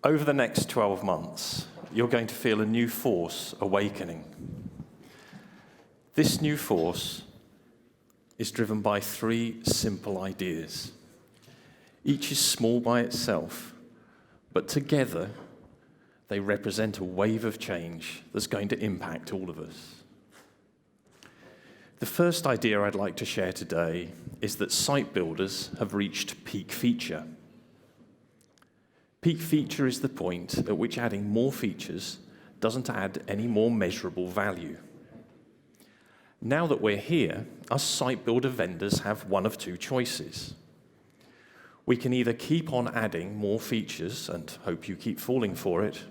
Over the next 12 months, you're going to feel a new force awakening. This new force is driven by three simple ideas. Each is small by itself, but together they represent a wave of change that's going to impact all of us. The first idea I'd like to share today is that site builders have reached peak feature. Peak feature is the point at which adding more features doesn't add any more measurable value. Now that we're here, us site builder vendors have one of two choices. We can either keep on adding more features and hope you keep falling for it,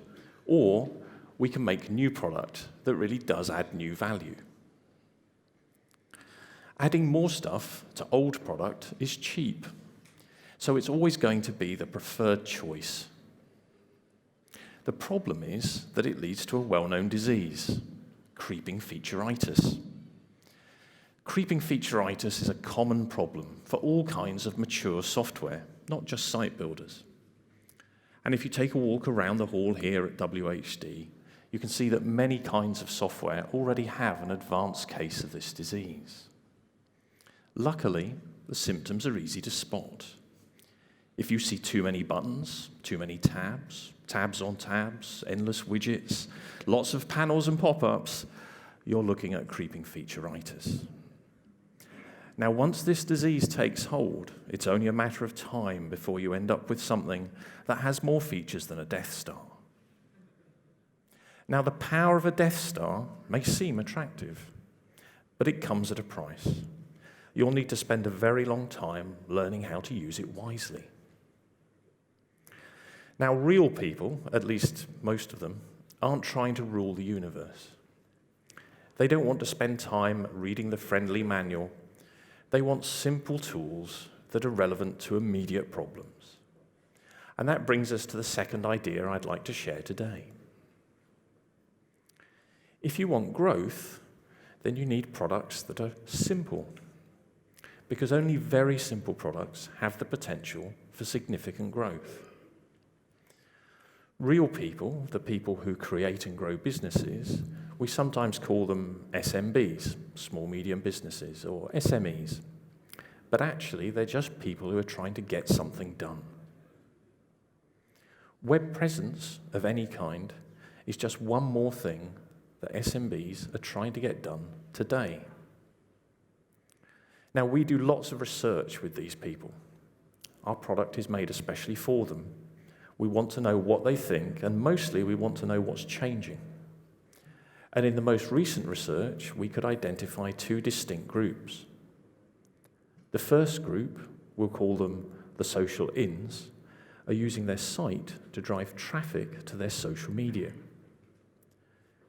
or we can make new product that really does add new value. Adding more stuff to old product is cheap, so it's always going to be the preferred choice. The problem is that it leads to a well-known disease, creeping featureitis. Creeping featureitis is a common problem for all kinds of mature software, not just site builders. And if you take a walk around the hall here at WHD, you can see that many kinds of software already have an advanced case of this disease. Luckily, the symptoms are easy to spot. If you see too many buttons, too many tabs, tabs on tabs, endless widgets, lots of panels and pop-ups, you're looking at creeping featureitis. Now, once this disease takes hold, it's only a matter of time before you end up with something that has more features than a Death Star. Now, the power of a Death Star may seem attractive, but it comes at a price. You'll need to spend a very long time learning how to use it wisely. Now, real people, at least most of them, aren't trying to rule the universe. They don't want to spend time reading the friendly manual. They want simple tools that are relevant to immediate problems. And that brings us to the second idea I'd like to share today. If you want growth, then you need products that are simple, because only very simple products have the potential for significant growth. Real people, the people who create and grow businesses, we sometimes call them SMBs, small medium businesses, or SMEs. But actually, they're just people who are trying to get something done. Web presence of any kind is just one more thing that SMBs are trying to get done today. Now, we do lots of research with these people. Our product is made especially for them. We want to know what they think, and mostly we want to know what's changing. And in the most recent research, we could identify two distinct groups. The first group, we'll call them the social ins, are using their site to drive traffic to their social media.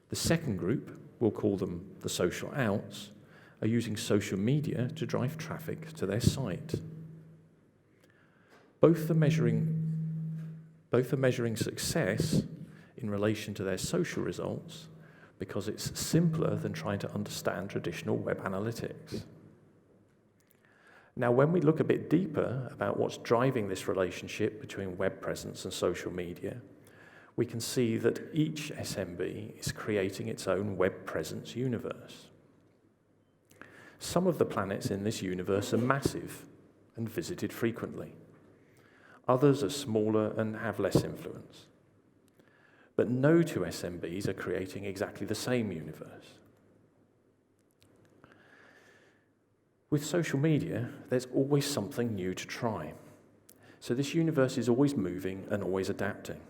The second group, we'll call them the social outs, are using social media to drive traffic to their site. Both are measuring success in relation to their social results because it's simpler than trying to understand traditional web analytics. Now, when we look a bit deeper about what's driving this relationship between web presence and social media, we can see that each SMB is creating its own web presence universe. Some of the planets in this universe are massive and visited frequently. Others are smaller and have less influence. But no two SMBs are creating exactly the same universe. With social media, there's always something new to try. So this universe is always moving and always adapting.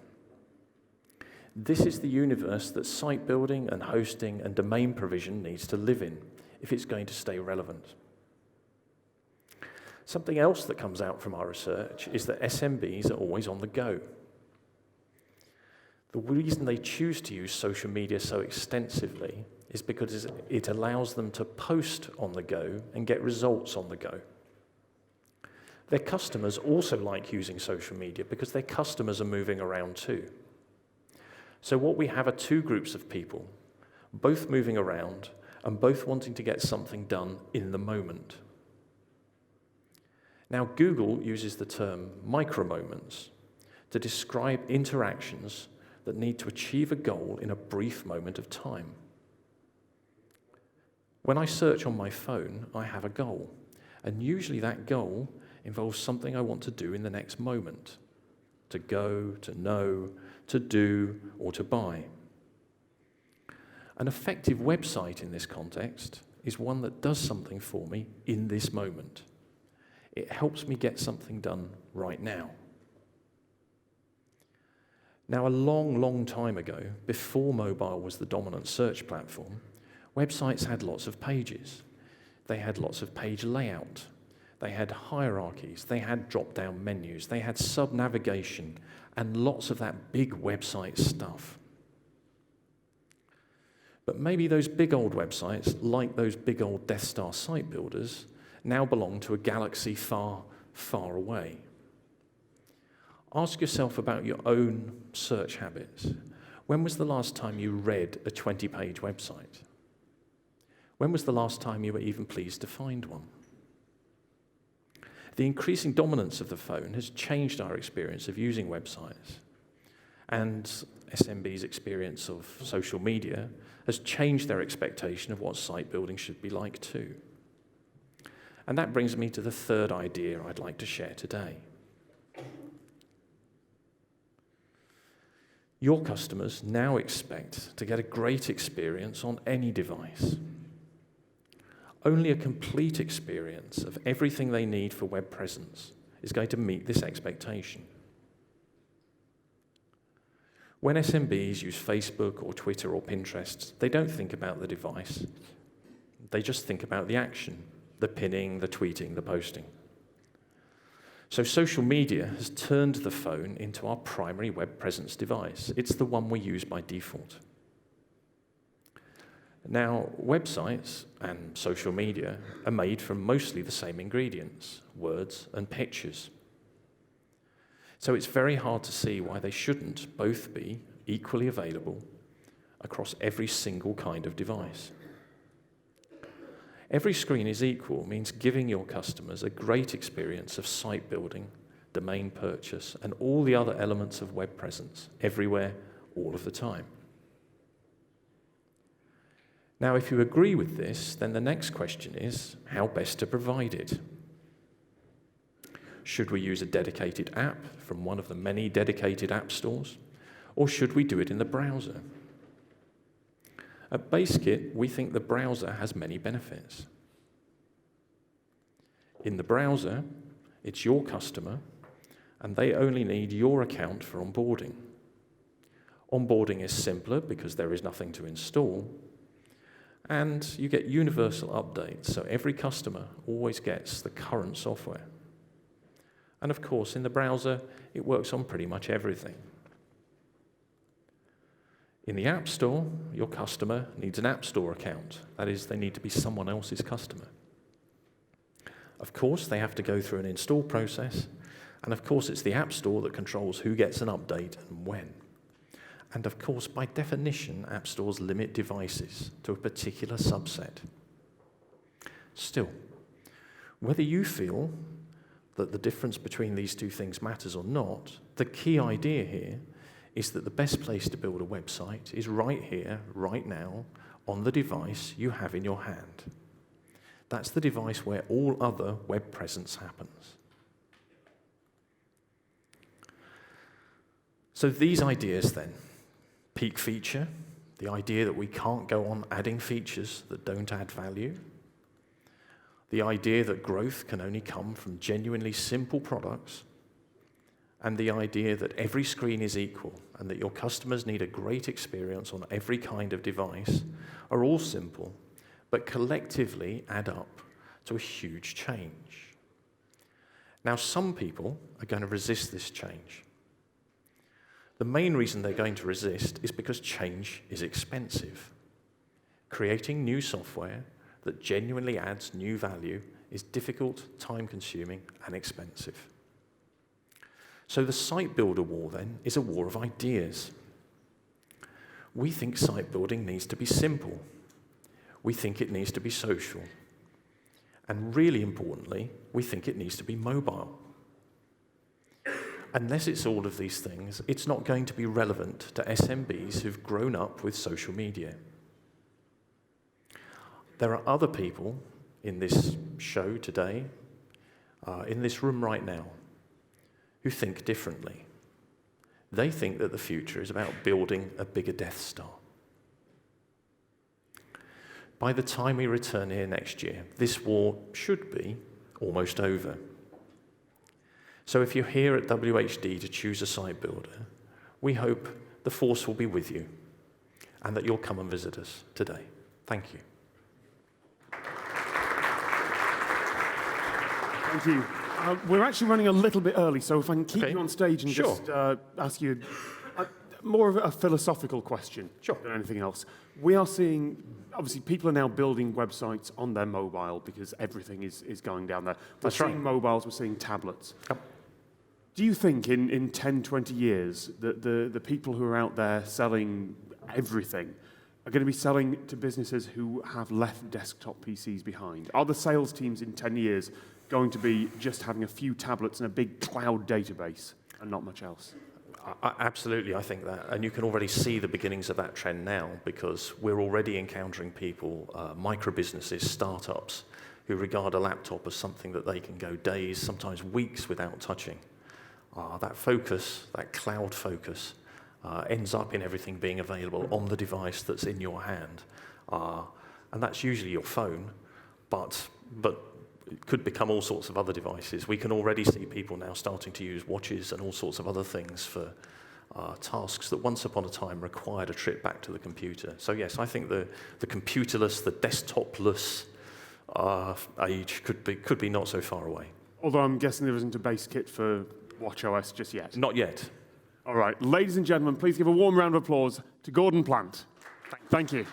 This is the universe that site building and hosting and domain provision needs to live in if it's going to stay relevant. Something else that comes out from our research is that SMBs are always on the go. The reason they choose to use social media so extensively is because it allows them to post on the go and get results on the go. Their customers also like using social media because their customers are moving around too. So what we have are two groups of people, both moving around and both wanting to get something done in the moment. Now, Google uses the term micro-moments to describe interactions that need to achieve a goal in a brief moment of time. When I search on my phone, I have a goal, and usually that goal involves something I want to do in the next moment: to go, to know, to do, or to buy. An effective website in this context is one that does something for me in this moment. It helps me get something done right now. Now, a long, long time ago, before mobile was the dominant search platform, websites had lots of pages. They had lots of page layout. They had hierarchies. They had drop-down menus. They had sub-navigation and lots of that big website stuff. But maybe those big old websites, like those big old Death Star site builders, now belong to a galaxy far, far away. Ask yourself about your own search habits. When was the last time you read a 20-page website? When was the last time you were even pleased to find one? The increasing dominance of the phone has changed our experience of using websites, and SMB's experience of social media has changed their expectation of what site building should be like too. And that brings me to the third idea I'd like to share today. Your customers now expect to get a great experience on any device. Only a complete experience of everything they need for web presence is going to meet this expectation. When SMBs use Facebook or Twitter or Pinterest, they don't think about the device. They just think about the action, the pinning, the tweeting, the posting. So social media has turned the phone into our primary web presence device. It's the one we use by default. Now, websites and social media are made from mostly the same ingredients: words and pictures. So it's very hard to see why they shouldn't both be equally available across every single kind of device. Every screen is equal means giving your customers a great experience of site building, domain purchase, and all the other elements of web presence, everywhere, all of the time. Now, if you agree with this, then the next question is, how best to provide it? Should we use a dedicated app from one of the many dedicated app stores, or should we do it in the browser? At BaseKit, we think the browser has many benefits. In the browser, it's your customer, and they only need your account for onboarding. Onboarding is simpler because there is nothing to install, and you get universal updates, so every customer always gets the current software. And of course, in the browser, it works on pretty much everything. In the App Store, your customer needs an App Store account. That is, they need to be someone else's customer. Of course, they have to go through an install process, and of course, it's the App Store that controls who gets an update and when. And of course, by definition, App Stores limit devices to a particular subset. Still, whether you feel that the difference between these two things matters or not, the key idea here is that the best place to build a website is right here, right now, on the device you have in your hand. That's the device where all other web presence happens. So these ideas then: peak feature, the idea that we can't go on adding features that don't add value, the idea that growth can only come from genuinely simple products, and the idea that every screen is equal and that your customers need a great experience on every kind of device are all simple, but collectively add up to a huge change. Now, some people are going to resist this change. The main reason they're going to resist is because change is expensive. Creating new software that genuinely adds new value is difficult, time-consuming, and expensive. So the site builder war, then, is a war of ideas. We think site building needs to be simple. We think it needs to be social. And really importantly, we think it needs to be mobile. unless it's all of these things, it's not going to be relevant to SMBs who've grown up with social media. There are other people in this show today, in this room right now, who think differently. They think that the future is about building a bigger Death Star. By the time we return here next year, this war should be almost over. So if you're here at WHD to choose a site builder, we hope the force will be with you and that you'll come and visit us today. Thank you. Thank you. We're actually running a little bit early, so if I can keep you on stage and Sure. just ask you more of a philosophical question than anything else. We are seeing, obviously, people are now building websites on their mobile because everything is going down there. We're seeing mobiles, we're seeing tablets. Yep. Do you think in 10, 20 years that the people who are out there selling everything are going to be selling to businesses who have left desktop PCs behind? Are the sales teams in 10 years going to be just having a few tablets and a big cloud database and not much else? Absolutely, I think that. And you can already see the beginnings of that trend now because we're already encountering people, micro-businesses, startups, who regard a laptop as something that they can go days, sometimes weeks without touching. That focus, that cloud focus, ends up in everything being available on the device that's in your hand. And that's usually your phone, but it could become all sorts of other devices. We can already see people now starting to use watches and all sorts of other things for tasks that once upon a time required a trip back to the computer. So yes, I think the computerless, the desktop-less age could be not so far away. Although I'm guessing there isn't a BaseKit for watchOS just yet. Not yet. All right, ladies and gentlemen, please give a warm round of applause to Gordon Plant. Thank you.